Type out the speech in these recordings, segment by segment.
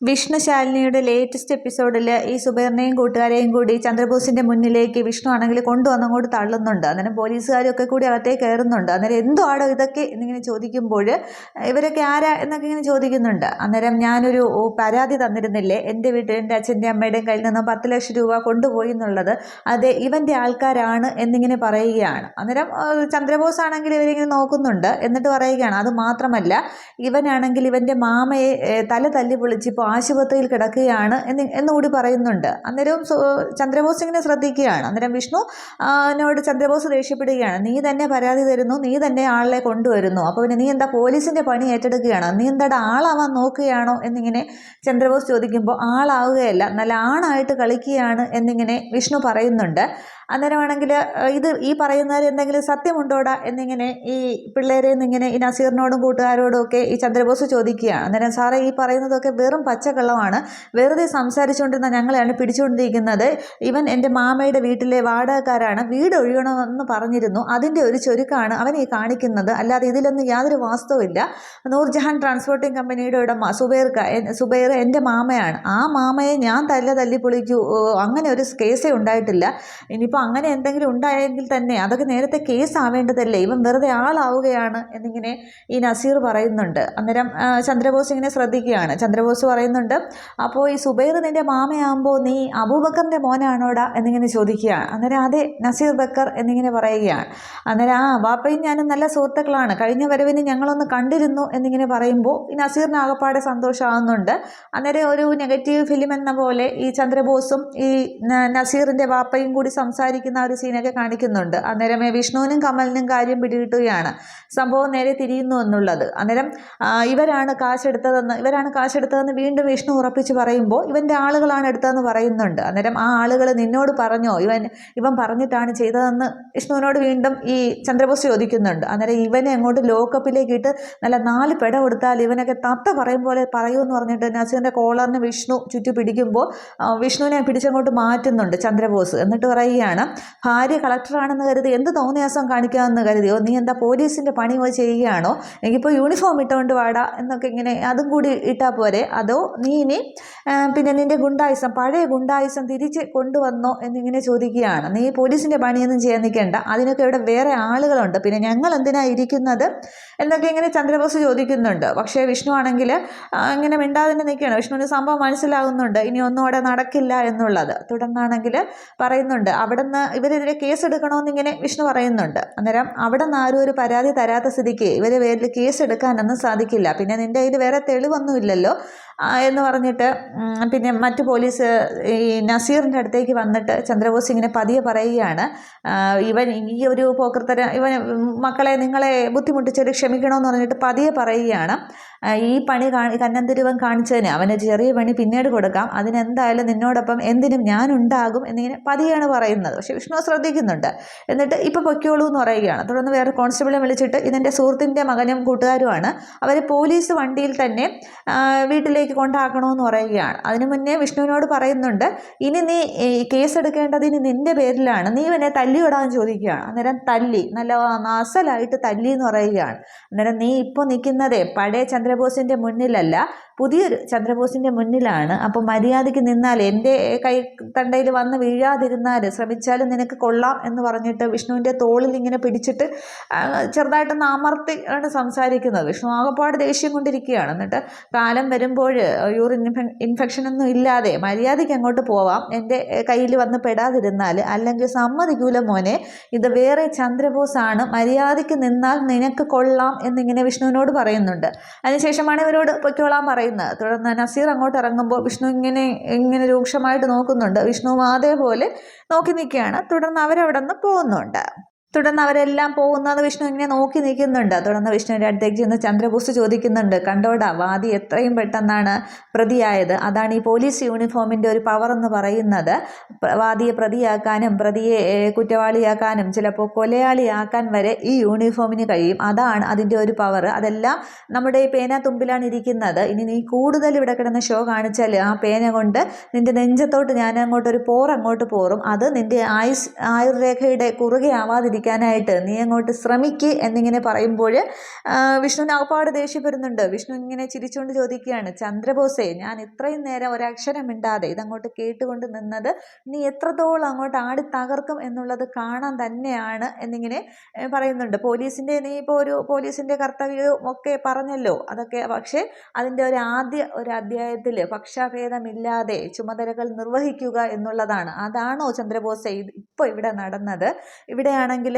Vishnu ശാലിനിയുടെ latest എപ്പിസോഡിൽ ഈ സുബൈറിനെയും കൂട്ടുകാരെയും കൂടി ചന്ദ്രബോസിന്റെ മുന്നിലേക്ക് വിഷ്ണു ആണെങ്കിൽ കൊണ്ടുവന്നങ്ങോട്ട് തള്ളുന്നുണ്ട്. അന്നേരം പോലീസുകാരൊക്കെ കൂടി അകത്തേക്ക് കയറുന്നുണ്ട്. അന്നേരം എന്തോ ആടോ ഇതൊക്കെ എന്നിങ്ങനെ ചോദിക്കുമ്പോൾ ഇവരൊക്കെ ആരാ എന്നൊക്കെ ഇങ്ങനെ ചോദിക്കുന്നുണ്ട്. അന്നേരം ഞാനൊരു പരാതി തന്നിരുന്നില്ലേ, എൻ്റെ വീട്ടിൽ എൻ്റെ അച്ഛൻ്റെ അമ്മയുടെയും കയ്യിൽ നിന്ന് 10 ലക്ഷം രൂപ കൊണ്ടുപോയി എന്നുള്ളത്, അത് ഇവൻ്റെ ആൾക്കാരാണ് എന്നിങ്ങനെ പറയുകയാണ്. അന്നേരം ചന്ദ്രബോസ് ആണെങ്കിൽ ഇവരിങ്ങനെ നോക്കുന്നുണ്ട്. എന്നിട്ട് പറയുകയാണ്, അത് മാത്രമല്ല ഇവനാണെങ്കിൽ ഇവൻ്റെ മാമയെ തല തല്ലി പൊളിച്ചിപ്പോൾ ആശുപത്രിയിൽ കിടക്കുകയാണ് എന്നുകൂടി പറയുന്നുണ്ട്. അന്നേരം ചന്ദ്രബോസ് ഇങ്ങനെ ശ്രദ്ധിക്കുകയാണ്. അന്നേരം വിഷ്ണു നോട് ചന്ദ്രബോസ് ദേഷ്യപ്പെടുകയാണ്, നീ തന്നെ പരാതി തരുന്നു, നീ തന്നെ ആളെ കൊണ്ടുവരുന്നു, അപ്പോൾ പിന്നെ നീ എന്താ പോലീസിൻ്റെ പണി ഏറ്റെടുക്കുകയാണോ, നീ എന്താ ആളാവാൻ നോക്കുകയാണോ എന്നിങ്ങനെ ചന്ദ്രബോസ് ചോദിക്കുമ്പോൾ ആളാവുകയല്ല, നല്ല ആണായിട്ട് കളിക്കുകയാണ് എന്നിങ്ങനെ വിഷ്ണു പറയുന്നുണ്ട്. അന്നേരമാണെങ്കിൽ ഈ പറയുന്നതിൽ എന്തെങ്കിലും സത്യമുണ്ടോടാ എന്നിങ്ങനെ ഈ പിള്ളേരെ നിന്നിങ്ങനെ ഈ നസീറിനോടും കൂട്ടുകാരോടും ഒക്കെ ഈ ചന്ദ്രബോസ് ചോദിക്കുകയാണ്. അന്നേരം സാറേ ഈ പറയുന്നതൊക്കെ വെറും പച്ചക്കള്ളമാണ്, വെറുതെ സംസാരിച്ചുകൊണ്ടിരുന്ന ഞങ്ങളെയാണ് പിടിച്ചുകൊണ്ടിരിക്കുന്നത്, ഇവൻ എൻ്റെ മാമയുടെ വീട്ടിലെ വാടകക്കാരാണ്, വീട് ഒഴിയണമെന്ന് പറഞ്ഞിരുന്നു, അതിൻ്റെ ഒരു ചുരുക്കാണ് അവൻ ഈ കാണിക്കുന്നത്, അല്ലാതെ ഇതിലൊന്നും യാതൊരു വാസ്തവമില്ല. നൂർജഹാൻ ട്രാൻസ്പോർട്ടിംഗ് കമ്പനിയുടെ ഉടമ സുബൈർ എൻ്റെ മാമയാണ്, ആ മാമയെ ഞാൻ തല്ലി പൊളിക്കൂ, അങ്ങനെ ഒരു കേസേ ഉണ്ടായിട്ടില്ല, ഇനിയിപ്പോൾ അങ്ങനെ എന്തെങ്കിലും ഉണ്ടായെങ്കിൽ തന്നെ അതൊക്കെ നേരത്തെ കേസ് ആവേണ്ടതല്ലേ, ഇവൻ വെറുതെ ആളാവുകയാണ് എന്നിങ്ങനെ ഈ നസീർ പറയുന്നുണ്ട്. അന്നേരം ചന്ദ്രബോസ് ഇങ്ങനെ ശ്രദ്ധിക്കുകയാണ്. ചന്ദ്രബോസ് പറയുന്നുണ്ട്, അപ്പോൾ ഈ സുബൈർ നിൻ്റെ മാമയാകുമ്പോൾ നീ അബൂബക്കറിൻ്റെ മോനാണോടാ എന്നിങ്ങനെ ചോദിക്കുകയാണ്. അന്നേരം അതെ നസീർ ബക്കർ എന്നിങ്ങനെ പറയുകയാണ്. അന്നേരം ബാപ്പയും ഞാനും നല്ല സുഹൃത്തുക്കളാണ്, കഴിഞ്ഞ വരവിന് ഞങ്ങളൊന്ന് കണ്ടിരുന്നു എന്നിങ്ങനെ പറയുമ്പോൾ ഈ നസീറിന് ആകപ്പാടെ സന്തോഷമാകുന്നുണ്ട്. അന്നേരം ഒരു നെഗറ്റീവ് ഫിലിം എന്ന പോലെ ഈ ചന്ദ്രബോസും ഈ നസീറിൻ്റെ ബാപ്പയും കൂടി സംസാരിക്കുന്ന ഒരു സീനൊക്കെ കാണിക്കുന്നുണ്ട്. അന്നേരം വിഷ്ണുവിനും കമലിനും കാര്യം പിടികിട്ടുകയാണ്, സംഭവം നേരെ തിരിയുന്നു എന്നുള്ളത്. അന്നേരം ഇവരാണ് കാശെടുത്തതെന്ന് വീണ്ടും വിഷ്ണു ഉറപ്പിച്ച് പറയുമ്പോൾ ഇവൻ്റെ ആളുകളാണ് എടുത്തതെന്ന് പറയുന്നുണ്ട്. അന്നേരം ആ ആളുകൾ നിന്നോട് പറഞ്ഞോ, ഇവൻ പറഞ്ഞിട്ടാണ് ചെയ്തതെന്ന് വിഷ്ണുവിനോട് വീണ്ടും ഈ ചന്ദ്രബോസ് ചോദിക്കുന്നുണ്ട്. അന്നേരം ഇവനെ അങ്ങോട്ട് ലോക്കപ്പിലേക്ക് ഇട്ട് നല്ല 4 പെട കൊടുത്താൽ ഇവനൊക്കെ തത്ത പറയും പോലെ പറയുമെന്ന് പറഞ്ഞിട്ട് നസീറിൻ്റെ കോളറിന് വിഷ്ണു ചുറ്റി പിടിക്കുമ്പോൾ വിഷ്ണുവിനെ പിടിച്ചങ്ങോട്ട് മാറ്റുന്നുണ്ട് ചന്ദ്രബോസ്. എന്നിട്ട് പറയുകയാണ്, ഭാര്യ കളക്ടറാണെന്ന് കരുതി എന്ത് തോന്നിയാസം കാണിക്കാമെന്ന് കരുതിയോ, നീ എന്താ പോലീസിൻ്റെ പണി പോയി ചെയ്യുകയാണോ, എനിക്കിപ്പോൾ യൂണിഫോം ഇട്ടുകൊണ്ട് വാടാ എന്നൊക്കെ ഇങ്ങനെ അതും കൂടി ഇട്ടാൽ പോരെ, അതോ നീ ഇനി പിന്നെ നിൻ്റെ പഴയ ഗുണ്ടായുസം തിരിച്ച് കൊണ്ടുവന്നോ എന്നിങ്ങനെ ചോദിക്കുകയാണ്. നീ പോലീസിൻ്റെ പണിയൊന്നും ചെയ്യാൻ നിൽക്കേണ്ട, അതിനൊക്കെ ഇവിടെ വേറെ ആളുകളുണ്ട്, പിന്നെ ഞങ്ങൾ എന്തിനാ ഇരിക്കുന്നത് എന്നൊക്കെ ഇങ്ങനെ ചന്ദ്രബോസ് ചോദിക്കുന്നുണ്ട്. പക്ഷേ വിഷ്ണു ആണെങ്കിൽ ഇങ്ങനെ മിണ്ടാതെ തന്നെ നിൽക്കുകയാണ്. വിഷ്ണുവിന് സംഭവം മനസ്സിലാകുന്നുണ്ട്, ഇനി ഒന്നും അവിടെ നടക്കില്ല എന്നുള്ളത്. തുടർന്നാണെങ്കിൽ പറയുന്നുണ്ട്, അവിടെ നിന്ന് ഇവരെതിരെ കേസ് എടുക്കണമെന്നിങ്ങനെ വിഷ്ണു പറയുന്നുണ്ട്. അന്നേരം അവിടെ നിന്ന് ആരും ഒരു പരാതി തരാത്ത സ്ഥിതിക്ക് ഇവരെ പേരിൽ കേസ് എടുക്കാനൊന്നും സാധിക്കില്ല, പിന്നെ നിൻ്റെ കയ്യിൽ വേറെ തെളിവൊന്നുമില്ലല്ലോ എന്ന് പറഞ്ഞിട്ട് പിന്നെ മറ്റു പോലീസ് ഈ നസീറിൻ്റെ അടുത്തേക്ക് വന്നിട്ട് ചന്ദ്രബോസ് ഇങ്ങനെ പതിയെ പറയുകയാണ്, ഇവൻ ഈ ഒരു ഇവൻ മക്കളെ നിങ്ങളെ ബുദ്ധിമുട്ടിച്ചൊരു ക്ഷമിക്കണമെന്ന് പറഞ്ഞിട്ട് പതിയെ പറയുകയാണ്, ഈ പണി കന്നന്തിരുവൻ കാണിച്ചതിന് അവന് ചെറിയ പണി പിന്നീട് കൊടുക്കാം, അതിനെന്തായാലും നിന്നോടൊപ്പം എന്തിനും ഞാനുണ്ടാകും എന്നിങ്ങനെ പതിയാണ് പറയുന്നത്. പക്ഷെ വിഷ്ണു ശ്രദ്ധിക്കുന്നുണ്ട്. എന്നിട്ട് ഇപ്പോൾ പൊയ്ക്കോളൂ എന്ന് പറയുകയാണ്. തുടർന്ന് വേറെ കോൺസ്റ്റബിളെ വിളിച്ചിട്ട് ഇതെൻ്റെ സുഹൃത്തിൻ്റെ മകനും കൂട്ടുകാരുമാണ്, അവർ പോലീസ് വണ്ടിയിൽ തന്നെ വീട്ടിലേക്ക് കൊണ്ടാക്കണമെന്ന് പറയുകയാണ്. അതിനു മുന്നേ വിഷ്ണുവിനോട് പറയുന്നുണ്ട്, ഇനി നീ കേസ് എടുക്കേണ്ടത് ഇനി നിൻ്റെ പേരിലാണ്, നീ ഇവനെ തല്ലിയിടാൻ ചോദിക്കുകയാണ്. അന്നേരം നല്ല അസലായിട്ട് തല്ലി എന്ന് പറയുകയാണ്. അന്നേരം നീ ഇപ്പോൾ നിൽക്കുന്നതേ പഴയ ചന്ദ്രബോസിൻ്റെ മുന്നിലല്ല, പുതിയൊരു ചന്ദ്രബോസിൻ്റെ മുന്നിലാണ്, അപ്പോൾ മര്യാദയ്ക്ക് നിന്നാൽ എൻ്റെ കൈ തണ്ടയിൽ വന്ന് വീഴാതിരുന്നാൽ ശ്രമിച്ചാലും നിനക്ക് കൊള്ളാം എന്ന് പറഞ്ഞിട്ട് വിഷ്ണുവിൻ്റെ തോളിൽ ഇങ്ങനെ പിടിച്ചിട്ട് ചെറുതായിട്ടൊന്ന് അമർത്തി ആണ് സംസാരിക്കുന്നത്. വിഷ്ണു ആകപ്പാട് ദേഷ്യം കൊണ്ടിരിക്കുകയാണ്. എന്നിട്ട് കാലം വരുമ്പോൾ യൂറിൻ ഇൻഫെക്ഷനൊന്നും ഇല്ലാതെ മര്യാദയ്ക്ക് അങ്ങോട്ട് പോവാം, എൻ്റെ കയ്യിൽ വന്ന് പെടാതിരുന്നാൽ, അല്ലെങ്കിൽ സമ്മതിക്കൂല മോനെ, ഇത് വേറെ ചന്ദ്രബോസാണ്, മര്യാദയ്ക്ക് നിന്നാൽ നിനക്ക് കൊള്ളാം എന്നിങ്ങനെ വിഷ്ണുവിനോട് പറയുന്നുണ്ട്. അതിനുശേഷമാണ് ഇവരോട് പൊയ്ക്കോളാൻ പറയുന്നത്. തുടർന്ന് നസീർ അങ്ങോട്ട് ഇറങ്ങുമ്പോൾ വിഷ്ണു ഇങ്ങനെ രൂക്ഷമായിട്ട് നോക്കുന്നുണ്ട്. വിഷ്ണുവും അതേപോലെ നോക്കി നിൽക്കുകയാണ്. തുടർന്ന് അവരവിടെ നിന്ന് പോകുന്നുണ്ട്. തുടർന്ന് അവരെല്ലാം പോകുന്നത് വിഷ്ണു ഇങ്ങനെ നോക്കി നിൽക്കുന്നുണ്ട്. തുടർന്ന് വിഷ്ണുവിൻ്റെ അടുത്തേക്ക് ചെന്ന് ചന്ദ്രബോസ് ചോദിക്കുന്നുണ്ട്, കണ്ടോടാ വാദി എത്രയും പെട്ടെന്നാണ് പ്രതിയായത്, അതാണ് ഈ പോലീസ് യൂണിഫോമിൻ്റെ ഒരു പവർ എന്ന് പറയുന്നത്, വാദിയെ പ്രതിയാക്കാനും പ്രതിയെ കുറ്റവാളിയാക്കാനും ചിലപ്പോൾ കൊലയാളിയാക്കാൻ വരെ ഈ യൂണിഫോമിന് കഴിയും, അതാണ് അതിൻ്റെ ഒരു പവർ, അതെല്ലാം നമ്മുടെ ഈ പേന തുമ്പിലാണ് ഇരിക്കുന്നത്, ഇനി നീ കൂടുതൽ ഇവിടെ കിടന്ന് ഷോ കാണിച്ചാൽ ആ പേന കൊണ്ട് നിൻ്റെ നെഞ്ചത്തോട്ട് ഞാൻ അങ്ങോട്ടൊരു അങ്ങോട്ട് പോറും, അത് നിൻ്റെ ആയുർരേഖയുടെ കുറുകെ ആവാതിരിക്കും ഉണ്ടാവാതിരിക്കാനായിട്ട് നീ അങ്ങോട്ട് ശ്രമിക്ക് എന്നിങ്ങനെ പറയുമ്പോൾ വിഷ്ണുവിന് അകപ്പാട് ദേഷ്യം വരുന്നുണ്ട്. വിഷ്ണു ഇങ്ങനെ ചിരിച്ചുകൊണ്ട് ചോദിക്കുകയാണ്, ചന്ദ്രബോസേ, ഞാൻ ഇത്രയും നേരം ഒരക്ഷരം മിണ്ടാതെ ഇതങ്ങോട്ട് കേട്ടുകൊണ്ട് നിന്നത് നീ എത്രത്തോളം അങ്ങോട്ട് ആടി തകർക്കും എന്നുള്ളത് കാണാൻ തന്നെയാണ് എന്നിങ്ങനെ പറയുന്നുണ്ട്. നീ ഇപ്പോൾ ഒരു പോലീസിൻ്റെ കർത്തവ്യവും ഒക്കെ പറഞ്ഞല്ലോ, അതൊക്കെ പക്ഷേ അതിൻ്റെ ഒരു അധ്യായത്തിൽ പക്ഷാഭേദമില്ലാതെ ചുമതലകൾ നിർവഹിക്കുക എന്നുള്ളതാണ്. അതാണോ ചന്ദ്രബോസെ ഇപ്പോൾ ഇവിടെ നടന്നത്? ഇവിടെയാണെങ്കിൽ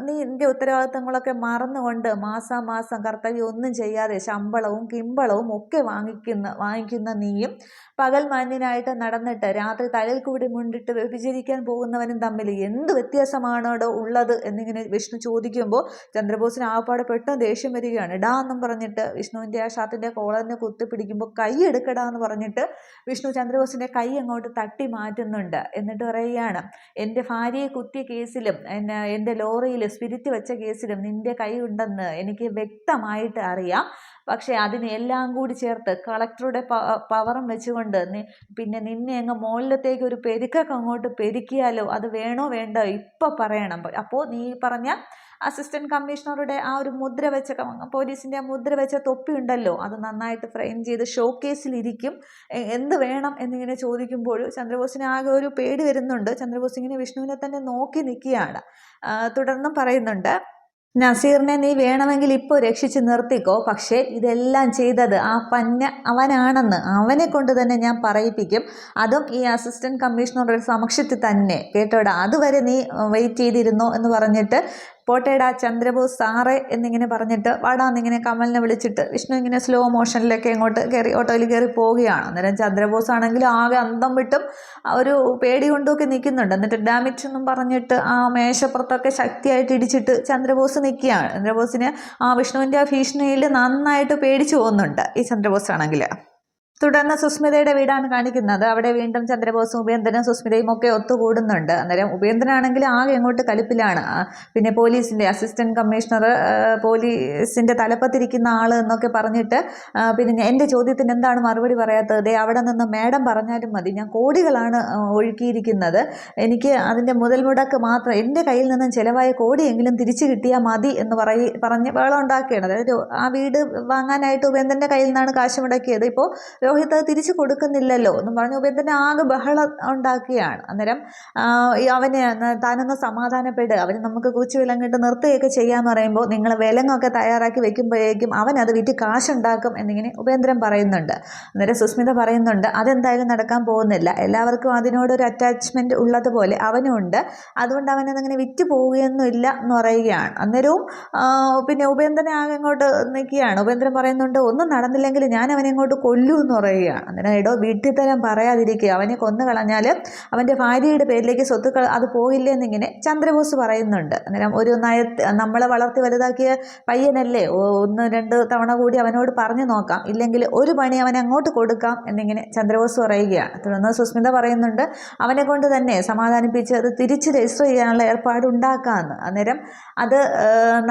നീ നിൻ്റെ ഉത്തരവാദിത്തങ്ങളൊക്കെ മറന്നുകൊണ്ട് മാസാമാസം കർത്തവ്യം ഒന്നും ചെയ്യാതെ ശമ്പളവും കിമ്പളവും ഒക്കെ വാങ്ങിക്കുന്ന നീയും പകൽ മാന്യനായിട്ട് നടന്നിട്ട് രാത്രി തലയിൽ കൂടി മുണ്ടിട്ട് വ്യഭിചരിക്കാൻ പോകുന്നവനും തമ്മിൽ എന്ത് വ്യത്യാസമാണോ ഉള്ളത് എന്നിങ്ങനെ വിഷ്ണു ചോദിക്കുമ്പോൾ ചന്ദ്രബോസിന് ആപ്പാടെ പെട്ടെന്ന് ദേഷ്യം വരികയാണ്. ഡാ എന്നും പറഞ്ഞിട്ട് വിഷ്ണുവിൻ്റെ ആ ഷർട്ടിൻ്റെ കോളറിനെ കുത്തിപ്പിടിക്കുമ്പോൾ കൈ എടുക്കടാ എന്ന് പറഞ്ഞിട്ട് വിഷ്ണു ചന്ദ്രബോസിൻ്റെ കൈ അങ്ങോട്ട് തട്ടി മാറ്റുന്നുണ്ട്. എന്നിട്ട് പറയുകയാണ്, എൻ്റെ ഭാര്യയെ കുത്തിയ കേസിലും എൻ്റെ ലോറിയിൽ സ്പിരിറ്റ് വെച്ച കേസിലും നിൻ്റെ കൈ ഉണ്ടെന്ന് എനിക്ക് വ്യക്തമായിട്ട് അറിയാം. പക്ഷേ അതിനെല്ലാം കൂടി ചേർത്ത് കളക്ടറുടെ പവറും വെച്ചുകൊണ്ട് പിന്നെ നിന്നെ അങ്ങ് മുകളിലത്തേക്ക് ഒരു പെരുക്കൊക്കെ അങ്ങോട്ട് പെരുക്കിയാലോ? അത് വേണോ വേണ്ടോ ഇപ്പം പറയണം. അപ്പോൾ നീ പറഞ്ഞ അസിസ്റ്റന്റ് കമ്മീഷണറുടെ ആ ഒരു മുദ്ര വെച്ച പോലീസിൻ്റെ ആ മുദ്ര വെച്ച തൊപ്പി ഉണ്ടല്ലോ, അത് നന്നായിട്ട് ഫ്രെയിം ചെയ്ത് ഷോ കേസിലിരിക്കും. എന്ത് വേണം എന്നിങ്ങനെ ചോദിക്കുമ്പോൾ ചന്ദ്രബോസിന് ആകെ ഒരു പേടി വരുന്നുണ്ട്. ചന്ദ്രബോസ് ഇങ്ങനെ വിഷ്ണുവിനെ തന്നെ നോക്കി നിൽക്കുകയാണ്. തുടർന്നും പറയുന്നുണ്ട്, നസീറിനെ നീ വേണമെങ്കിൽ ഇപ്പോൾ രക്ഷിച്ച് നിർത്തിക്കോ, പക്ഷേ ഇതെല്ലാം ചെയ്തത് ആ അവനാണെന്ന് അവനെ കൊണ്ട് തന്നെ ഞാൻ പറയിപ്പിക്കും. അതും ഈ അസിസ്റ്റന്റ് കമ്മീഷണറുടെ സമക്ഷത്തിൽ തന്നെ, കേട്ടോടാ. അതുവരെ നീ വെയിറ്റ് ചെയ്തിരുന്നോ എന്ന് പറഞ്ഞിട്ട് പോട്ടേടാ ചന്ദ്രബോസ് സാറേ എന്നിങ്ങനെ പറഞ്ഞിട്ട് വാടാന്നിങ്ങനെ കമലിനെ വിളിച്ചിട്ട് വിഷ്ണു ഇങ്ങനെ സ്ലോ മോഷനിലൊക്കെ ഇങ്ങോട്ട് ഓട്ടോയിൽ കയറി പോവുകയാണ്. അന്നേരം ചന്ദ്രബോസ് ആണെങ്കിൽ ആകെ അന്തം വിട്ടും ഒരു പേടി കൊണ്ടൊക്കെ നിൽക്കുന്നുണ്ട്. എന്നിട്ട് ഡാമിറ്റ് എന്നും പറഞ്ഞിട്ട് ആ മേശപ്പുറത്തൊക്കെ ശക്തിയായിട്ട് ഇടിച്ചിട്ട് ചന്ദ്രബോസ് നിൽക്കുകയാണ്. ചന്ദ്രബോസിന് ആ വിഷ്ണുവിൻ്റെ ആ ഭീഷണിയിൽ നന്നായിട്ട് പേടിച്ചു പോകുന്നുണ്ട് ഈ ചന്ദ്രബോസ് ആണെങ്കിൽ. തുടർന്ന് സുസ്മിതയുടെ വീടാണ് കാണിക്കുന്നത്. അവിടെ വീണ്ടും ചന്ദ്രബോസും ഉപേന്ദ്രനും സുസ്മിതയും ഒക്കെ ഒത്തുകൂടുന്നുണ്ട്. അന്നേരം ഉപേന്ദ്രനാണെങ്കിൽ ആകെ എങ്ങോട്ട് കലിപ്പിലാണ്. പിന്നെ പോലീസിൻ്റെ അസിസ്റ്റന്റ് കമ്മീഷണർ, പോലീസിൻ്റെ തലപ്പത്തിരിക്കുന്ന ആൾ എന്നൊക്കെ പറഞ്ഞിട്ട് പിന്നെ എൻ്റെ ചോദ്യത്തിന് എന്താണ് മറുപടി പറയാത്തത്? അവിടെ നിന്ന് മേഡം പറഞ്ഞാലും മതി, ഞാൻ കോടികളാണ് ഒഴുക്കിയിരിക്കുന്നത്, എനിക്ക് അതിൻ്റെ മുതൽ മുടക്ക് മാത്രം എൻ്റെ കയ്യിൽ നിന്നും ചിലവായ കോടിയെങ്കിലും തിരിച്ചു കിട്ടിയാൽ മതി എന്ന് പറഞ്ഞ് ബഹളം ഉണ്ടാക്കുകയാണ്. അതായത് ആ വീട് വാങ്ങാനായിട്ട് ഉപേന്ദ്രൻ്റെ കയ്യിൽ നിന്നാണ് കാശ് മുടക്കിയത്. ഇപ്പോൾ രോഹിത് അത് തിരിച്ചു കൊടുക്കുന്നില്ലല്ലോ എന്നും പറഞ്ഞ് ഉപേന്ദ്രനെ ആകെ ബഹളം ഉണ്ടാക്കുകയാണ്. അന്നേരം അവന് താനൊന്ന് സമാധാനപ്പെടുക, അവന് നമുക്ക് കുച്ചു വിലങ്ങിട്ട് നിർത്തുകയൊക്കെ ചെയ്യാന്ന് പറയുമ്പോൾ നിങ്ങൾ വിലങ്ങൊക്കെ തയ്യാറാക്കി വെക്കുമ്പോഴേക്കും അവൻ അത് വിറ്റ് കാശുണ്ടാക്കും എന്നിങ്ങനെ ഉപേന്ദ്രൻ പറയുന്നുണ്ട്. അന്നേരം സുസ്മിത പറയുന്നുണ്ട്, അതെന്തായാലും നടക്കാൻ പോകുന്നില്ല, എല്ലാവർക്കും അതിനോടൊരു അറ്റാച്ച്മെൻറ്റ് ഉള്ളതുപോലെ അവനും ഉണ്ട്, അതുകൊണ്ട് അവനതങ്ങനെ വിറ്റ് പോവുകയൊന്നും ഇല്ല എന്ന് പറയുകയാണ്. അന്നേരവും പിന്നെ ഉപേന്ദ്രനെ ആകെ അങ്ങോട്ട് നിൽക്കുകയാണ്. ഉപേന്ദ്രൻ പറയുന്നുണ്ട്, ഒന്നും നടന്നില്ലെങ്കിൽ ഞാൻ അവനെ അങ്ങോട്ട് കൊല്ലൂ എന്ന് പറയുകയാണ്. അന്നേരം എടോ വീട്ടിൽ തരാൻ പറയാതിരിക്കുക, അവനെ കൊന്നു കളഞ്ഞാൽ അവൻ്റെ ഭാര്യയുടെ പേരിലേക്ക് സ്വത്തുക്കൾ അത് പോയില്ലെന്നിങ്ങനെ ചന്ദ്രബോസ് പറയുന്നുണ്ട്. അന്നേരം ഒരു നമ്മളെ വളർത്തി വലുതാക്കിയ പയ്യനല്ലേ, 1-2 തവണ കൂടി അവനോട് പറഞ്ഞു നോക്കാം, ഇല്ലെങ്കിൽ ഒരു പണി അവൻ അങ്ങോട്ട് കൊടുക്കാം എന്നിങ്ങനെ ചന്ദ്രബോസ് പറയുകയാണ്. തുടർന്ന് സുസ്മിത പറയുന്നുണ്ട്, അവനെ കൊണ്ട് തന്നെ സമാധാനിപ്പിച്ച് അത് തിരിച്ച് രജിസ്റ്റർ ചെയ്യാനുള്ള ഏർപ്പാട് ഉണ്ടാക്കാമെന്ന്. അന്നേരം അത്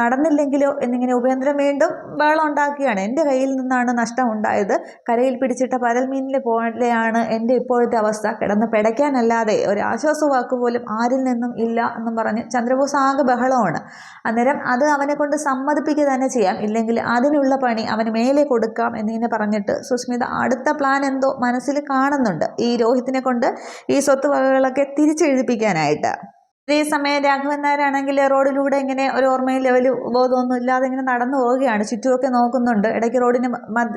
നടന്നില്ലെങ്കിലോ എന്നിങ്ങനെ ഉപേന്ദ്രൻ വീണ്ടും ബഹളം ഉണ്ടാക്കുകയാണ്. എൻ്റെ കയ്യിൽ നിന്നാണ് നഷ്ടം ഉണ്ടായത്, കരയിൽ പിടിച്ചിട്ട പരൽമീനിലെ പോലെയാണ് എൻ്റെ ഇപ്പോഴത്തെ അവസ്ഥ, കിടന്ന് പിടയ്ക്കാനല്ലാതെ ഒരു ആശ്വാസവാക്ക് പോലും ആരിൽ നിന്നും ഇല്ല എന്നും പറഞ്ഞ് ചന്ദ്രബോസ് ആകെ ബഹളമാണ്. അന്നേരം അത് അവനെ കൊണ്ട് സമ്മതിപ്പിക്കുക തന്നെ ചെയ്യാം, ഇല്ലെങ്കിൽ അതിനുള്ള പണി അവന് മേലെ കൊടുക്കാം എന്നിങ്ങനെ പറഞ്ഞിട്ട് സുസ്മിത അടുത്ത പ്ലാൻ എന്തോ മനസ്സിൽ കാണുന്നുണ്ട്, ഈ രോഹിത്തിനെ കൊണ്ട് ഈ സ്വത്ത് വകകളൊക്കെ തിരിച്ചെഴുതിപ്പിക്കാനായിട്ട്. അതേസമയം രാഘവൻ നായരാണെങ്കിൽ റോഡിലൂടെ ഇങ്ങനെ ഒരു ഓർമ്മയിൽ ഒരു ബോധമൊന്നും ഇല്ലാതെ ഇങ്ങനെ നടന്നു പോവുകയാണ്. ചുറ്റുമൊക്കെ നോക്കുന്നുണ്ട്, ഇടയ്ക്ക് റോഡിന്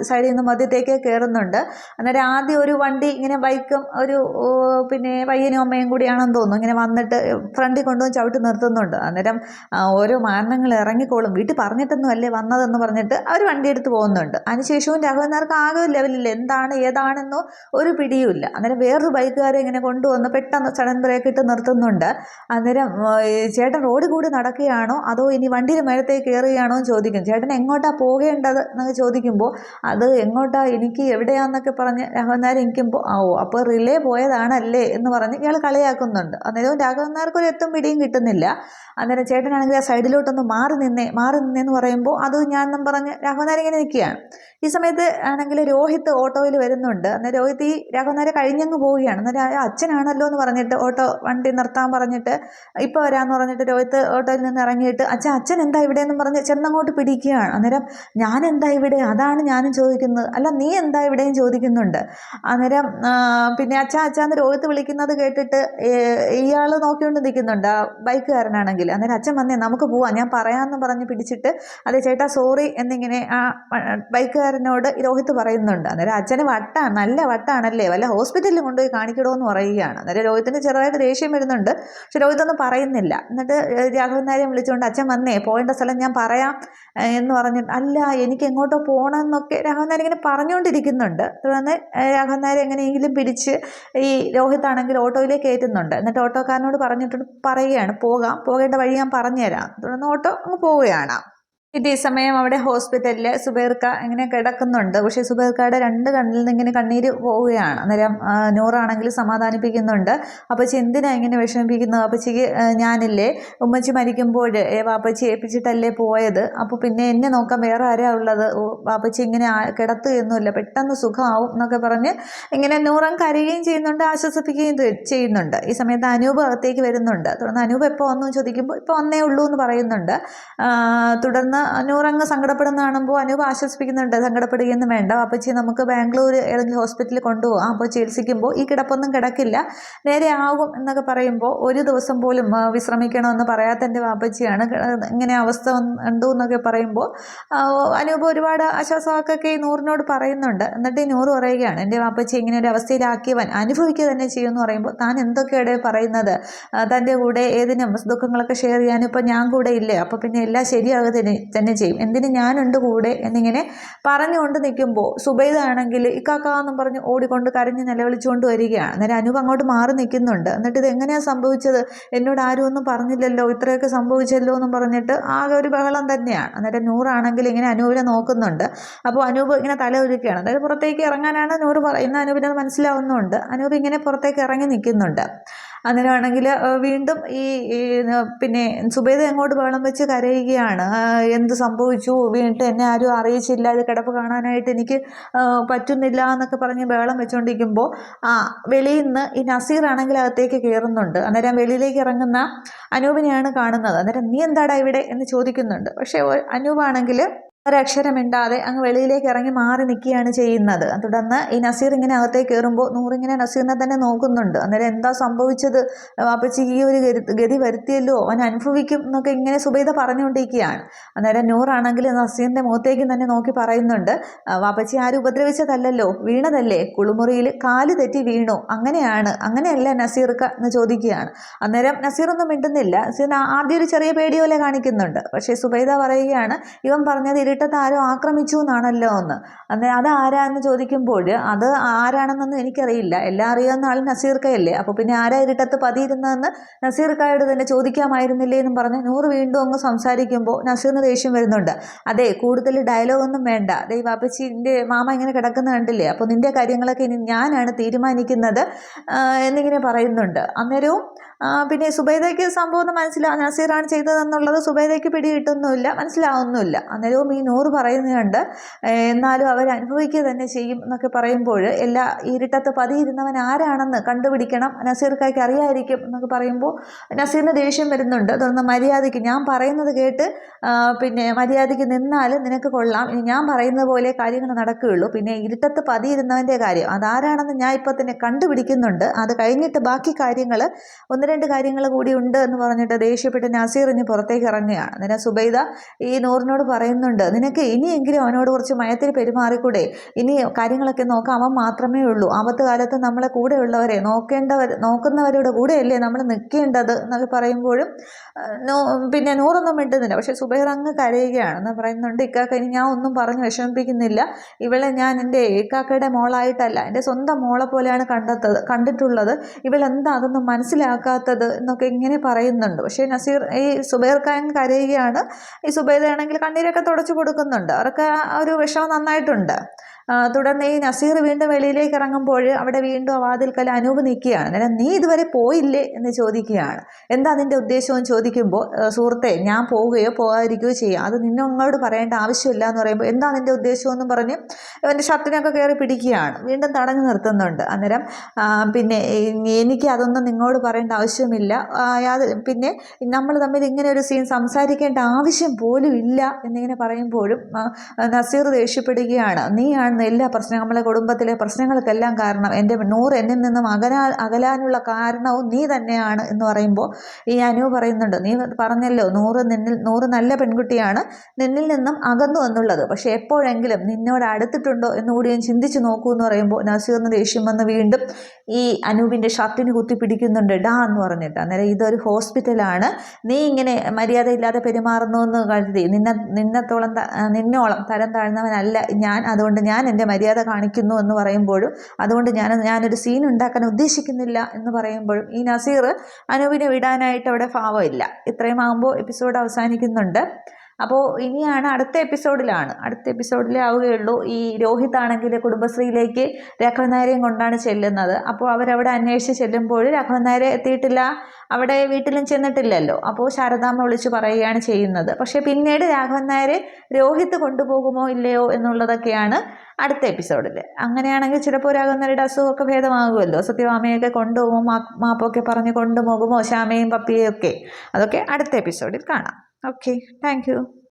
സൈഡിൽ നിന്ന് മധ്യത്തേക്ക് കയറുന്നുണ്ട്. അന്നേരം ആദ്യം ഒരു വണ്ടി ഇങ്ങനെ ബൈക്കും ഒരു പിന്നെ പയ്യനും അമ്മയും കൂടിയാണെന്ന് തോന്നുന്നു, ഇങ്ങനെ വന്നിട്ട് ഫ്രണ്ടിൽ കൊണ്ടുവന്ന് ചവിട്ടി നിർത്തുന്നുണ്ട്. അന്നേരം ഓരോ മാരണങ്ങൾ ഇറങ്ങിക്കോളും, വീട്ടിൽ പറഞ്ഞിട്ടൊന്നും അല്ലേ വന്നതെന്ന് പറഞ്ഞിട്ട് അവർ വണ്ടി എടുത്ത് പോകുന്നുണ്ട്. അതിനുശേഷവും രാഘവൻ നായർക്ക് ആകെ ഒരു ലെവലില്ല, എന്താണ് ഏതാണെന്നോ ഒരു പിടിയുമില്ല. അന്നേരം വേറൊരു ബൈക്കുകാരെ ഇങ്ങനെ കൊണ്ടുവന്ന് പെട്ടെന്ന് സഡൻ ബ്രേക്ക് ഇട്ട് നിർത്തുന്നുണ്ട്. അന്നേരം ചേട്ടൻ റോഡ് കൂടി നടക്കുകയാണോ അതോ ഇനി വണ്ടിയുടെ മേലത്തേക്ക് കയറുകയാണോ എന്ന് ചോദിക്കും. ചേട്ടൻ എങ്ങോട്ടാണ് പോകേണ്ടത് എന്നൊക്കെ ചോദിക്കുമ്പോൾ അത് എങ്ങോട്ടാ എനിക്ക് എവിടെയാണെന്നൊക്കെ പറഞ്ഞ് രാഘവൻ നായർ നിൽക്കുമ്പോൾ അപ്പോൾ റിലേ പോയതാണല്ലേ എന്ന് പറഞ്ഞ് ഇയാൾ കളിയാക്കുന്നുണ്ട്. അന്നേരം രാഘവൻ നായർക്ക് ഒരു എത്തും പിടിയും കിട്ടുന്നില്ല. അന്നേരം ചേട്ടനാണെങ്കിൽ ആ സൈഡിലോട്ടൊന്ന് മാറി നിന്നേന്ന് പറയുമ്പോൾ അത് ഞാനെന്നും പറഞ്ഞ് രാഘവൻ നായർ ഇങ്ങനെ നിൽക്കുകയാണ്. ഈ സമയത്ത് ആണെങ്കിൽ രോഹിത്ത് ഓട്ടോയിൽ വരുന്നുണ്ട്. അന്നേരം രോഹിത്ത് ഈ രാഘവൻ നായരെ കഴിഞ്ഞങ്ങ് പോവുകയാണ്. അന്നേരം അച്ഛനാണല്ലോ എന്ന് പറഞ്ഞിട്ട് വണ്ടി നിർത്താൻ പറഞ്ഞിട്ട് ഇപ്പോൾ വരാമെന്ന് പറഞ്ഞിട്ട് രോഹിത്ത് ഓട്ടോയിൽ നിന്ന് ഇറങ്ങിയിട്ട് അച്ഛൻ എന്താ ഇവിടെ എന്ന് പറഞ്ഞ് ചെന്നങ്ങോട്ട് പിടിക്കുകയാണ്. അന്നേരം ഞാൻ എന്താ ഇവിടെ, അതാണ് ഞാനും ചോദിക്കുന്നത്. അല്ല നീ എന്താ ഇവിടെയും ചോദിക്കുന്നുണ്ട്. അന്നേരം പിന്നെ അച്ഛാന്ന് രോഹിത്ത് വിളിക്കുന്നത് കേട്ടിട്ട് ഇയാൾ നോക്കിക്കൊണ്ട് നിൽക്കുന്നുണ്ട്, ആ ബൈക്കുകാരനാണെങ്കിൽ. അന്നേരം അച്ഛൻ വന്നേ നമുക്ക് പോവാം, ഞാൻ പറയാമെന്ന് പറഞ്ഞ് പിടിച്ചിട്ട് അതെ ചേട്ടാ സോറി എന്നിങ്ങനെ ആ ബൈക്കുകാരനോട് രോഹിത്ത് പറയുന്നുണ്ട്. അന്നേരം അച്ഛന് വട്ടാണ്, നല്ല വട്ടാണല്ലേ, വല്ല ഹോസ്പിറ്റലിൽ കൊണ്ടുപോയി കാണിക്കണോ എന്ന് പറയുകയാണ്. അന്നേരം രോഹിത്തിന് ചെറുതായിട്ട് ദേഷ്യം വരുന്നുണ്ട്, പക്ഷെ രോഹിത്തൊന്നും പറയുന്നില്ല. എന്നിട്ട് രാഘവൻ നായരെ വിളിച്ചുകൊണ്ട് അച്ഛൻ വന്നേ, പോകേണ്ട സ്ഥലം ഞാൻ പറയാം എന്ന് പറഞ്ഞിട്ട് അല്ല എനിക്ക് എങ്ങോട്ടോ പോകണം എന്നൊക്കെ രാഘവൻ നായർ ഇങ്ങനെ പറഞ്ഞുകൊണ്ടിരിക്കുന്നുണ്ട്. തുടർന്ന് രാഘവൻ നായർ എങ്ങനെയെങ്കിലും പിടിച്ച് ഈ രോഹിത്താണെങ്കിൽ ഓട്ടോയിലേക്ക് കയറ്റുന്നുണ്ട്. എന്നിട്ട് ഓട്ടോക്കാരനോട് പറഞ്ഞിട്ട് പറയുകയാണ് പോകേണ്ട വഴി ഞാൻ പറഞ്ഞുതരാം. തുടർന്ന് ഓട്ടോ അങ്ങ് പോവുകയാണ്. ഇതേ സമയം അവിടെ ഹോസ്പിറ്റലിൽ സുബൈർക്ക ഇങ്ങനെ കിടക്കുന്നുണ്ട്. പക്ഷേ സുബൈർക്കയുടെ രണ്ട് കണ്ണിൽ നിന്ന് ഇങ്ങനെ കണ്ണീര് പോവുകയാണ്. അന്നേരം നൂറാണെങ്കിൽ സമാധാനിപ്പിക്കുന്നുണ്ട്. അപ്പച്ചി എന്തിനാ ഇങ്ങനെ വിഷമിപ്പിക്കുന്നത്, അപ്പച്ചിക്ക് ഞാനില്ലേ, ഉമ്മച്ചി മരിക്കുമ്പോൾ വാപ്പച്ചി ഏൽപ്പിച്ചിട്ടല്ലേ പോയത്, അപ്പോൾ പിന്നെ എന്നെ നോക്കാൻ വേറെ ആരാ ഉള്ളത്, വാപ്പച്ചി ഇങ്ങനെ കിടത്തുകയൊന്നുമില്ല, പെട്ടെന്ന് സുഖമാവും എന്നൊക്കെ പറഞ്ഞ് ഇങ്ങനെ നൂറം കരയുകയും ചെയ്യുന്നുണ്ട്, ആശ്വസിപ്പിക്കുകയും ചെയ്യുന്നുണ്ട്. ഈ സമയത്ത് അനൂപ് അകത്തേക്ക് വരുന്നുണ്ട്. തുടർന്ന് അനൂപ് എപ്പോൾ വന്നു ചോദിക്കുമ്പോൾ ഇപ്പോൾ വന്നേ ഉള്ളൂ എന്ന് പറയുന്നുണ്ട്. തുടർന്ന് നൂറങ്ങ് സങ്കടപ്പെടുന്ന കാണുമ്പോൾ അനൂപ് ആശ്വസിപ്പിക്കുന്നുണ്ട്, സങ്കടപ്പെടുകയൊന്നും വേണ്ട, അപ്പച്ചി നമുക്ക് ബാംഗ്ലൂർ ഏതെങ്കിലും ഹോസ്പിറ്റലിൽ കൊണ്ടുപോകാം, അപ്പോൾ ചികിത്സിക്കുമ്പോൾ ഈ കിടപ്പൊന്നും കിടക്കില്ല, നേരെ ആകും എന്നൊക്കെ പറയുമ്പോൾ ഒരു ദിവസം പോലും വിശ്രമിക്കണമെന്ന് പറയാത്ത എൻ്റെ വാപ്പച്ചിയാണ്, ഇങ്ങനെ അവസ്ഥ ഉണ്ടോ എന്നൊക്കെ പറയുമ്പോൾ അനൂപ് ഒരുപാട് ആശ്വാസവാക്കൊക്കെ ഈ നൂറിനോട് പറയുന്നുണ്ട്. എന്നിട്ട് ഈ നൂറ് പറയുകയാണ്, എൻ്റെ വാപ്പച്ചി ഇങ്ങനെ ഒരു അവസ്ഥയിലാക്കിയവൻ അനുഭവിക്കുക തന്നെ ചെയ്യുമെന്ന് പറയുമ്പോൾ താൻ എന്തൊക്കെയാണ് പറയുന്നത്, തൻ്റെ കൂടെ ഏതിനും ദുഃഖങ്ങളൊക്കെ ഷെയർ ചെയ്യാനും ഇപ്പം ഞാൻ കൂടെ ഇല്ലേ, അപ്പോൾ പിന്നെ എല്ലാം ശരിയാകുക തന്നെ ചെയ്യും, എന്തിന് ഞാനുണ്ട് കൂടെ എന്നിങ്ങനെ പറഞ്ഞുകൊണ്ട് നിൽക്കുമ്പോൾ സുബൈദ ആണെങ്കിൽ ഇക്കാക്കാന്നും പറഞ്ഞ് ഓടിക്കൊണ്ട് കരഞ്ഞ് നിലവിളിച്ചുകൊണ്ട് വരികയാണ്. അന്നേരം അനൂപ് അങ്ങോട്ട് മാറി നിൽക്കുന്നുണ്ട്. എന്നിട്ട് ഇത് എങ്ങനെയാണ് സംഭവിച്ചത്, എന്നോട് ആരും ഒന്നും പറഞ്ഞില്ലല്ലോ, ഇത്രയൊക്കെ സംഭവിച്ചല്ലോ എന്നും പറഞ്ഞിട്ട് ആകെ ഒരു ബഹളം തന്നെയാണ്. അന്നേരം നൂറാണെങ്കിൽ ഇങ്ങനെ അനൂപിനെ നോക്കുന്നുണ്ട്. അപ്പോൾ അനൂപ് ഇങ്ങനെ തല ഉരുക്കുകയാണ്. അതായത് പുറത്തേക്ക് ഇറങ്ങാനാണ് നൂറ് പറയുന്നത്. അനൂപിനത് മനസ്സിലാവുന്നുണ്ട്. അനൂപ് ഇങ്ങനെ പുറത്തേക്ക് ഇറങ്ങി നിൽക്കുന്നുണ്ട്. അന്നേരമാണെങ്കിൽ വീണ്ടും ഈ പിന്നെ സുബൈദ അങ്ങോട്ട് ബഹളം വെച്ച് കരയുകയാണ്. എന്ത് സംഭവിച്ചു, വീണ്ടും എന്നെ ആരും അറിയിച്ചില്ല, ഇത് കിടപ്പ് കാണാനായിട്ട് എനിക്ക് പറ്റുന്നില്ല എന്നൊക്കെ പറഞ്ഞ് ബഹളം വെച്ചുകൊണ്ടിരിക്കുമ്പോൾ വെളിയിൽ നിന്ന് ഈ നസീർ ആണെങ്കിൽ അകത്തേക്ക് കയറുന്നുണ്ട്. അന്നേരം വെളിയിലേക്ക് ഇറങ്ങുന്ന അനൂപിനെയാണ് കാണുന്നത്. അന്നേരം നീ എന്താടാ ഇവിടെ എന്ന് ചോദിക്കുന്നുണ്ട്. പക്ഷേ അനൂപാണെങ്കിൽ ഒരക്ഷരമിണ്ടാതെ അങ്ങ് വെളിയിലേക്ക് ഇറങ്ങി മാറി നിൽക്കുകയാണ് ചെയ്യുന്നത്. തുടർന്ന് ഈ നസീർ ഇങ്ങനെ അകത്തേക്ക് കയറുമ്പോൾ നൂറിങ്ങനെ നസീറിനെ തന്നെ നോക്കുന്നുണ്ട്. അന്നേരം എന്താ സംഭവിച്ചത്, വാപ്പച്ചിക്ക് ഈ ഒരു ഗതി വരുത്തിയല്ലോ, അവൻ അനുഭവിക്കും എന്നൊക്കെ ഇങ്ങനെ സുബൈദ പറഞ്ഞുകൊണ്ടിരിക്കുകയാണ്. അന്നേരം നൂറാണെങ്കിൽ നസീറിൻ്റെ മുഖത്തേക്ക് തന്നെ നോക്കി പറയുന്നുണ്ട്, വാപ്പച്ചി ആരും ഉപദ്രവിച്ചതല്ലല്ലോ, വീണതല്ലേ, കുളിമുറിയിൽ കാല് തെറ്റി വീണു, അങ്ങനെയല്ല നസീർക്ക് എന്ന് ചോദിക്കുകയാണ്. അന്നേരം നസീറൊന്നും മിണ്ടുന്നില്ല. നസീറിന് ആദ്യം ഒരു ചെറിയ പേടി പോലെ കാണിക്കുന്നുണ്ട്. പക്ഷേ സുബൈദ പറയുകയാണ്, ഇവൻ പറഞ്ഞത് ഇരുട്ടത്ത് ആരോ ആക്രമിച്ചു എന്നാണല്ലോ എന്ന്. അന്നേരം അത് ആരാന്ന് ചോദിക്കുമ്പോൾ അത് ആരാണെന്നൊന്നും എനിക്കറിയില്ല, എല്ലാം അറിയാവുന്ന ആൾ നസീർക്കയല്ലേ, അപ്പോൾ പിന്നെ ആരാ ഇരുട്ടത്ത് പതിയിരുന്നതെന്ന് നസീർക്കായോട് തന്നെ ചോദിക്കാമായിരുന്നില്ലേ എന്നും പറഞ്ഞ് നൂറ് വീണ്ടും അങ്ങ് സംസാരിക്കുമ്പോൾ നസീറിന് ദേഷ്യം വരുന്നുണ്ട്. അതെ, കൂടുതൽ ഡയലോഗൊന്നും വേണ്ട, ദേ വാപ്പച്ചിൻ്റെ മാമ ഇങ്ങനെ കിടക്കുന്ന കണ്ടില്ലേ, അപ്പോൾ നിൻ്റെ കാര്യങ്ങളൊക്കെ ഇനി ഞാനാണ് തീരുമാനിക്കുന്നത് എന്നിങ്ങനെ പറയുന്നുണ്ട്. അന്നേരവും പിന്നെ സുബൈദയ്ക്ക് സംഭവം ഒന്നും നസീറാണ് ചെയ്തതെന്നുള്ളത് സുബൈദയ്ക്ക് പിടികിട്ടുന്നുമില്ല, മനസ്സിലാവുന്നുമില്ല. അന്നേരവും ഈ നൂറ് പറയുന്നുണ്ട്, എന്നാലും അവർ അനുഭവിക്കുക തന്നെ ചെയ്യും എന്നൊക്കെ പറയുമ്പോൾ എല്ലാ ഇരുട്ടത്ത് പതിയിരുന്നവൻ ആരാണെന്ന് കണ്ടുപിടിക്കണം, നസീർക്കായ്ക്ക് അറിയായിരിക്കും എന്നൊക്കെ പറയുമ്പോൾ നസീറിന് ദേഷ്യം വരുന്നുണ്ട്. തുടർന്ന് മര്യാദയ്ക്ക് ഞാൻ പറയുന്നത് കേട്ട് പിന്നെ മര്യാദയ്ക്ക് നിന്നാൽ നിനക്ക് കൊള്ളാം, ഇനി ഞാൻ പറയുന്നത് പോലെ കാര്യങ്ങൾ നടക്കുകയുള്ളൂ, പിന്നെ ഇരുട്ടത്ത് പതിയിരുന്നവൻ്റെ കാര്യം അതാരാണെന്ന് ഞാൻ ഇപ്പോൾ തന്നെ കണ്ടുപിടിക്കുന്നുണ്ട്, അത് കഴിഞ്ഞിട്ട് ബാക്കി കാര്യങ്ങൾ ഒന്ന് രണ്ട് കാര്യങ്ങൾ കൂടി ഉണ്ട് എന്ന് പറഞ്ഞിട്ട് ദേഷ്യപ്പെട്ട് നസീർ ഇനി പുറത്തേക്ക് ഇറങ്ങുകയാണ്. അന്നേരം സുബൈദ ഈ നൂറിനോട് പറയുന്നുണ്ട്, നിനക്ക് ഇനിയെങ്കിലും അവനോട് കുറച്ച് മയത്തിൽ പെരുമാറിക്കൂടെ, ഇനി കാര്യങ്ങളൊക്കെ നോക്കാൻ അവൻ മാത്രമേ ഉള്ളൂ, ആപത്ത് കാലത്ത് നമ്മളെ കൂടെയുള്ളവരെ നോക്കുന്നവരുടെ കൂടെയല്ലേ നമ്മൾ നിൽക്കേണ്ടത് എന്നൊക്കെ പറയുമ്പോഴും പിന്നെ നൂറൊന്നും മിണ്ടുന്നില്ല. പക്ഷേ സുബൈർ അങ്ങ് കരയുകയാണ്. എന്ന് പറയുന്നുണ്ട്, ഇക്കാക്ക ഇനി ഞാൻ ഒന്നും പറഞ്ഞ് വിഷമിപ്പിക്കുന്നില്ല, ഇവളെ ഞാൻ എൻ്റെ ഇക്കാക്കയുടെ മോളായിട്ടല്ല എൻ്റെ സ്വന്തം മോളെ പോലെയാണ് കണ്ടിട്ടുള്ളത്, ഇവളെന്താ അതൊന്നും മനസ്സിലാക്കാത്തത് എന്നൊക്കെ ഇങ്ങനെ പറയുന്നുണ്ട്. പക്ഷേ നസീർ ഈ സുബൈർക്കായൻ കരയുകയാണ്. ഈ സുബൈദയാണെങ്കിൽ കണ്ണീരൊക്കെ തുടച്ചു കൊടുക്കുന്നുണ്ട്. അവർക്ക് ആ ഒരു വിഷമം നന്നായിട്ടുണ്ട്. തുടർന്ന് ഈ നസീർ വീണ്ടും വെളിയിലേക്ക് ഇറങ്ങുമ്പോൾ അവിടെ വീണ്ടും ആ വാതിൽക്കൽ അനൂപ് നിൽക്കുകയാണ്. അന്നേരം നീ ഇതുവരെ പോയില്ലേ എന്ന് ചോദിക്കുകയാണ്. എന്താ നിൻ്റെ ഉദ്ദേശമെന്ന് ചോദിക്കുമ്പോൾ സുഹൃത്തെ ഞാൻ പോവുകയോ പോകാതിരിക്കുകയോ ചെയ്യാം, അത് നിന്നോട് പറയേണ്ട ആവശ്യമില്ല എന്ന് പറയുമ്പോൾ എന്താ നിൻ്റെ ഉദ്ദേശമെന്നും പറഞ്ഞ് അവൻ്റെ ഷർട്ടിനൊക്കെ കയറി പിടിക്കുകയാണ്. വീണ്ടും തടഞ്ഞു നിർത്തുന്നുണ്ട്. അന്നേരം പിന്നെ എനിക്ക് അതൊന്നും നിങ്ങളോട് പറയേണ്ട ആവശ്യമില്ല, പിന്നെ നമ്മൾ തമ്മിൽ ഇങ്ങനെ ഒരു സീൻ സംസാരിക്കേണ്ട ആവശ്യം പോലും ഇല്ല എന്നിങ്ങനെ പറയുമ്പോഴും നസീർ ദേഷ്യപ്പെടുകയാണ്. നീയാണ് എല്ലാ പ്രശ്നങ്ങളും, നമ്മളെ കുടുംബത്തിലെ പ്രശ്നങ്ങൾക്കെല്ലാം കാരണം, എൻ്റെ നൂറ് എന്നിൽ നിന്നും അകലാനുള്ള കാരണവും നീ തന്നെയാണ് എന്ന് പറയുമ്പോൾ ഈ അനു പറയുന്നുണ്ട്, നീ പറഞ്ഞല്ലോ നൂറ് നല്ല പെൺകുട്ടിയാണ്, നിന്നിൽ നിന്നും അകന്നു എന്നുള്ളത്, പക്ഷെ എപ്പോഴെങ്കിലും നിന്നോട് അടുത്തിട്ടുണ്ടോ എന്നുകൂടി ഞാൻ ചിന്തിച്ച് നോക്കൂ എന്ന് പറയുമ്പോൾ നസീറിന് ദേഷ്യം വന്ന് വീണ്ടും ഈ അനൂപിൻ്റെ ഷർട്ടിന് കുത്തി പിടിക്കുന്നുണ്ട്, ഡാ എന്ന് പറഞ്ഞിട്ട്. അന്നേരം ഇതൊരു ഹോസ്പിറ്റലാണ്, നീ ഇങ്ങനെ മര്യാദയില്ലാതെ പെരുമാറുന്നു എന്ന് കരുതി നിന്നോളം തരം താഴ്ന്നവനല്ല ഞാൻ, അതുകൊണ്ട് ഞാൻ എൻ്റെ മര്യാദ കാണിക്കുന്നു എന്ന് പറയുമ്പോഴും അതുകൊണ്ട് ഞാനൊരു സീൻ ഉണ്ടാക്കാൻ ഉദ്ദേശിക്കുന്നില്ല എന്ന് പറയുമ്പോഴും ഈ നസീർ അനൂപിനെ വിടാനായിട്ട് അവിടെ ഭാവമില്ല. ഇത്രയും ആകുമ്പോൾ എപ്പിസോഡ് അവസാനിക്കുന്നുണ്ട്. അപ്പോൾ ഇനിയാണ് അടുത്ത എപ്പിസോഡിലേ ആവുകയുള്ളൂ. ഈ രോഹിത് ആണെങ്കിൽ കുടുംബശ്രീയിലേക്ക് രാഘവൻ നായരെയും കൊണ്ടാണ് ചെല്ലുന്നത്. അപ്പോൾ അവരവിടെ അന്വേഷിച്ച് ചെല്ലുമ്പോൾ രാഘവൻ നായരെ എത്തിയിട്ടില്ല, അവിടെ വീട്ടിലും ചെന്നിട്ടില്ലല്ലോ. അപ്പോൾ ശാരദാമ്മ വിളിച്ച് പറയുകയാണ് ചെയ്യുന്നത്. പക്ഷേ പിന്നീട് രാഘവൻ നായരെ രോഹിത് കൊണ്ടുപോകുമോ ഇല്ലയോ എന്നുള്ളതൊക്കെയാണ് അടുത്ത എപ്പിസോഡിൽ. അങ്ങനെയാണെങ്കിൽ ചിലപ്പോൾ രാഘവൻ നായരുടെ അസുഖമൊക്കെ ഭേദമാകുമല്ലോ, സത്യഭാമയൊക്കെ കൊണ്ടുപോകുമോ, മാപ്പൊക്കെ പറഞ്ഞ് കൊണ്ടുപോകുമോ, ശ്യാമയും പപ്പിയും ഒക്കെ, അതൊക്കെ അടുത്ത എപ്പിസോഡിൽ കാണാം. Okay, thank you.